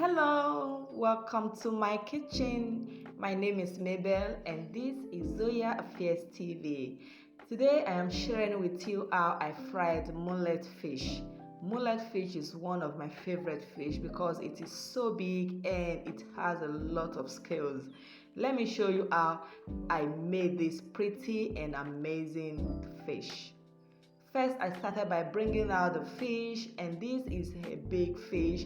Hello, welcome to my kitchen. My name is Mabel and this is Zoya Affairs TV. Today I am sharing with you how I fried mullet fish. Mullet fish is one of my favorite fish because it is so big and it has a lot of scales. Let me show you how I made this pretty and amazing fish. First, I started by bringing out the fish, and this is a big fish.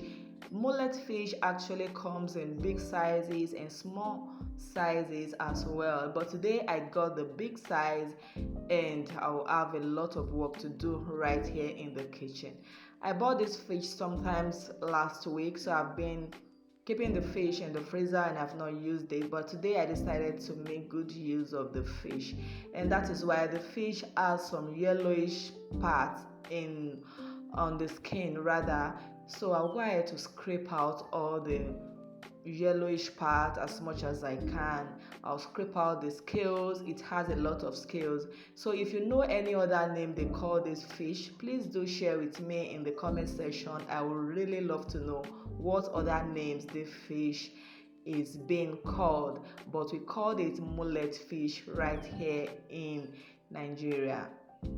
Mullet fish actually comes in big sizes and small sizes as well, but today I got the big size and I'll have a lot of work to do right here in the kitchen. I bought this fish sometimes last week, so I've been keeping the fish in the freezer and I've not used it, but today I decided to make good use of the fish, and that is why the fish has some yellowish parts on the skin rather. So I'll go ahead to scrape out all the yellowish part as much as I can. I'll scrape out the scales. It has a lot of scales, so if you know any other name they call this fish, please do share with me in the comment section. I would really love to know what other names the fish is being called, but we called it mullet fish right here in Nigeria.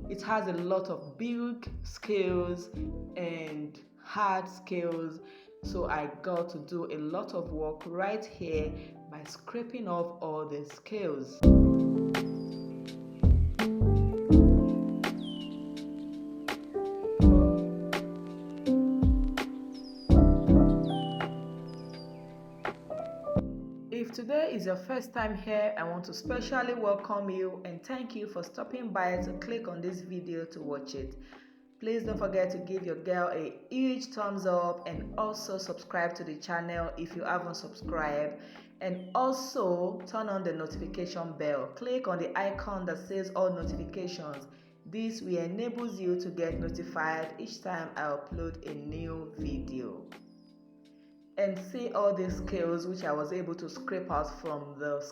It has a lot of big scales and hard scales, so I got to do a lot of work right here by scraping off all the scales. If today is your first time here, I want to specially welcome you and thank you for stopping by to click on this video to watch it. Please don't forget to give your girl a huge thumbs up and also subscribe to the channel if you haven't subscribed, and also turn on the notification bell. Click on the icon that says all notifications. This will enable you to get notified each time I upload a new video. And see all these scales which I was able to scrape out from the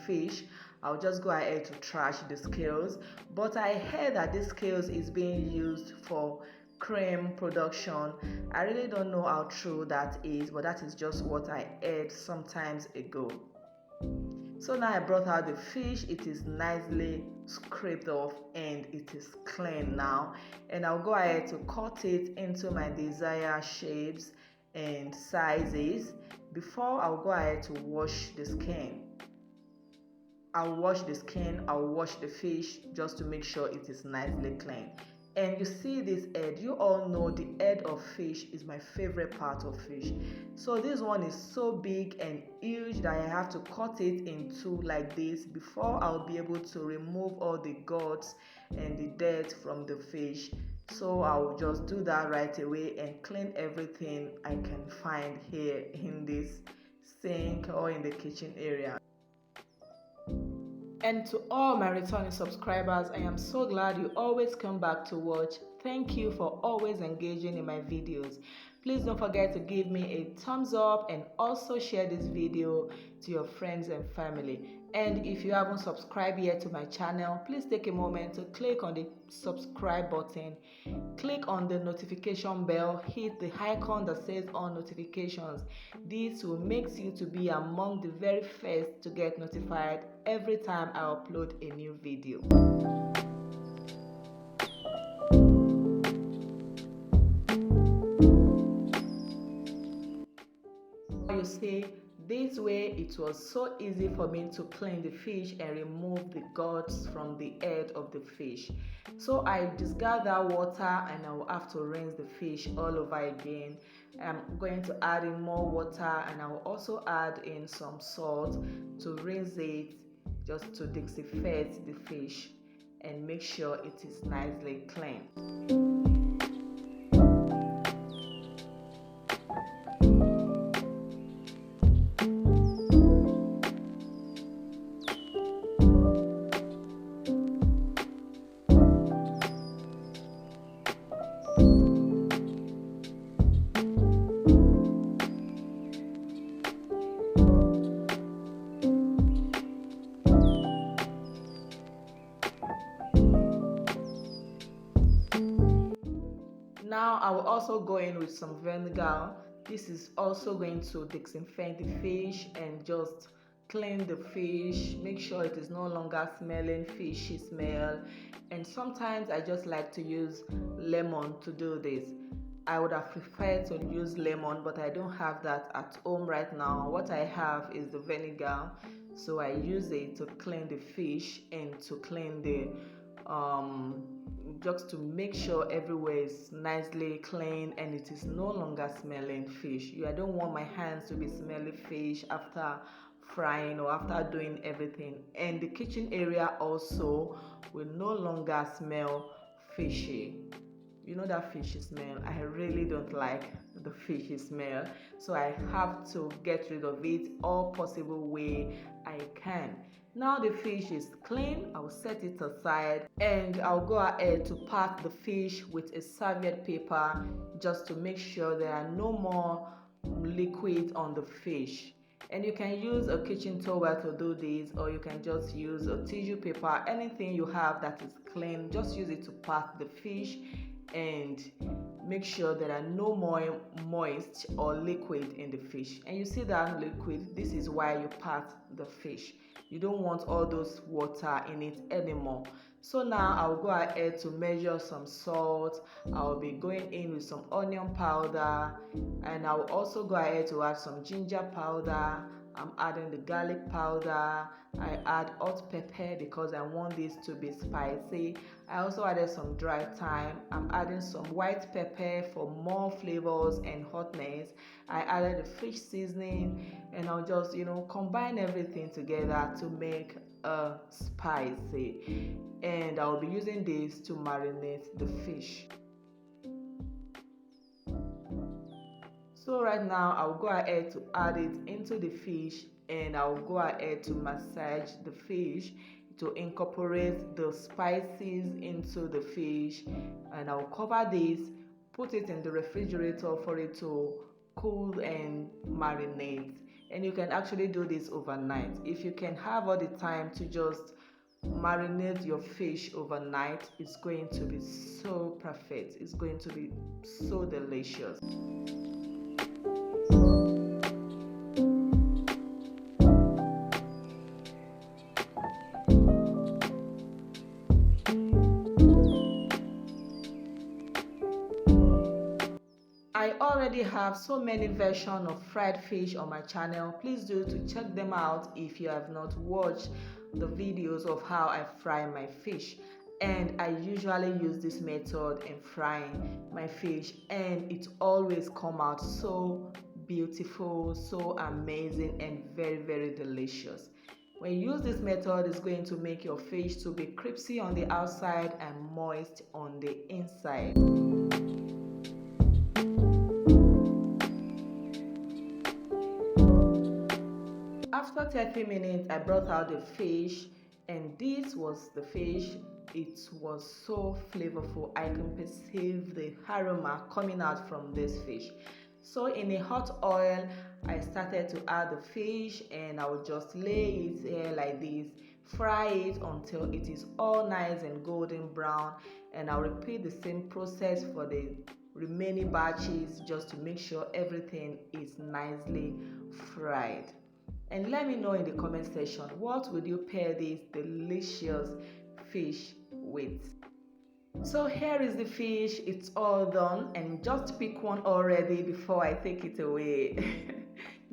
fish. I'll just go ahead to trash the scales, but I heard that this scales is being used for cream production. I really don't know how true that is, but that is just what I heard some times ago. So now I brought out the fish. It is nicely scraped off and it is clean now, and I'll go ahead to cut it into my desired shapes and sizes. Before I'll go ahead to wash the skin. I'll wash the fish just to make sure it is nicely clean. And you see this head, you all know the head of fish is my favorite part of fish. So this one is so big and huge that I have to cut it in two like this before I'll be able to remove all the guts and the dirt from the fish. So I'll just do that right away and clean everything I can find here in this sink or in the kitchen area. And to all my returning subscribers, I am so glad you always come back to watch. Thank you for always engaging in my videos. Please don't forget to give me a thumbs up and also share this video to your friends and family. And if you haven't subscribed yet to my channel, please take a moment to click on the subscribe button, click on the notification bell, hit the icon that says all notifications. This will make you to be among the very first to get notified every time I upload a new video. You see, this way it was so easy for me to clean the fish and remove the guts from the head of the fish. So I discard that water and I will have to rinse the fish all over again. I'm going to add in more water and I will also add in some salt to rinse it, just to disinfect the fish and make sure it is nicely clean. Now I will also go in with some vinegar This is also going to disinfect the fish and just clean the fish, make sure it is no longer smelling fishy smell. And sometimes I just like to use lemon to do this. I would have preferred to use lemon, but I don't have that at home right now. What I have is the vinegar, so I use it to clean the fish and to clean the just to make sure everywhere is nicely clean and it is no longer smelling fish. I don't want my hands to be smelling fish after frying or after doing everything, and the kitchen area also will no longer smell fishy. You know that fishy smell? I really don't like the fishy smell, so I have to get rid of it all possible way I can. Now the fish is clean, I'll set it aside and I'll go ahead to pat the fish with a serviette paper just to make sure there are no more liquid on the fish. And you can use a kitchen towel to do this, or you can just use a tissue paper, anything you have that is clean, just use it to pat the fish and make sure there are no more moist or liquid in the fish. And you see that liquid, this is why you pat the fish. You don't want all those water in it anymore. So now I'll go ahead to measure some salt. I'll be going in with some onion powder, and I'll also go ahead to add some ginger powder. I'm adding the garlic powder. I add hot pepper because I want this to be spicy. I also added some dry thyme. I'm adding some white pepper for more flavors and hotness. I added the fish seasoning, and I'll just combine everything together to make a spicy. And I'll be using this to marinate the fish. So right now I'll go ahead to add it into the fish, and I'll go ahead to massage the fish to incorporate the spices into the fish, and I'll cover this, put it in the refrigerator for it to cool and marinate. And you can actually do this overnight. If you can have all the time to just marinate your fish overnight, it's going to be so perfect. It's going to be so delicious. I already have so many versions of fried fish on my channel. Please do to check them out if you have not watched the videos of how I fry my fish. And I usually use this method in frying my fish, and it always comes out so beautiful, so amazing, and very, very delicious. When you use this method, it's going to make your fish to be crispy on the outside and moist on the inside. After 30 minutes, I brought out the fish, and this was the fish. It was so flavorful. I can perceive the aroma coming out from this fish. So in a hot oil, I started to add the fish, and I would just lay it here like this, fry it until it is all nice and golden brown, and I'll repeat the same process for the remaining batches just to make sure everything is nicely fried. And let me know in the comment section, what would you pair this delicious fish with? So here is the fish. It's all done, and just pick one already before I take it away.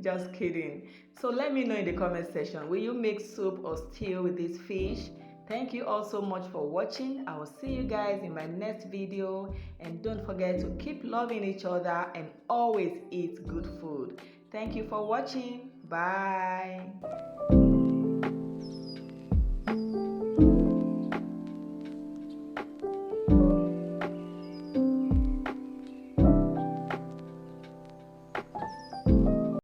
Just kidding. So let me know in the comment section, will you make soup or stew with this fish? Thank you all so much for watching. I will see you guys in my next video, and don't forget to keep loving each other and always eat good food. Thank you for watching. Bye.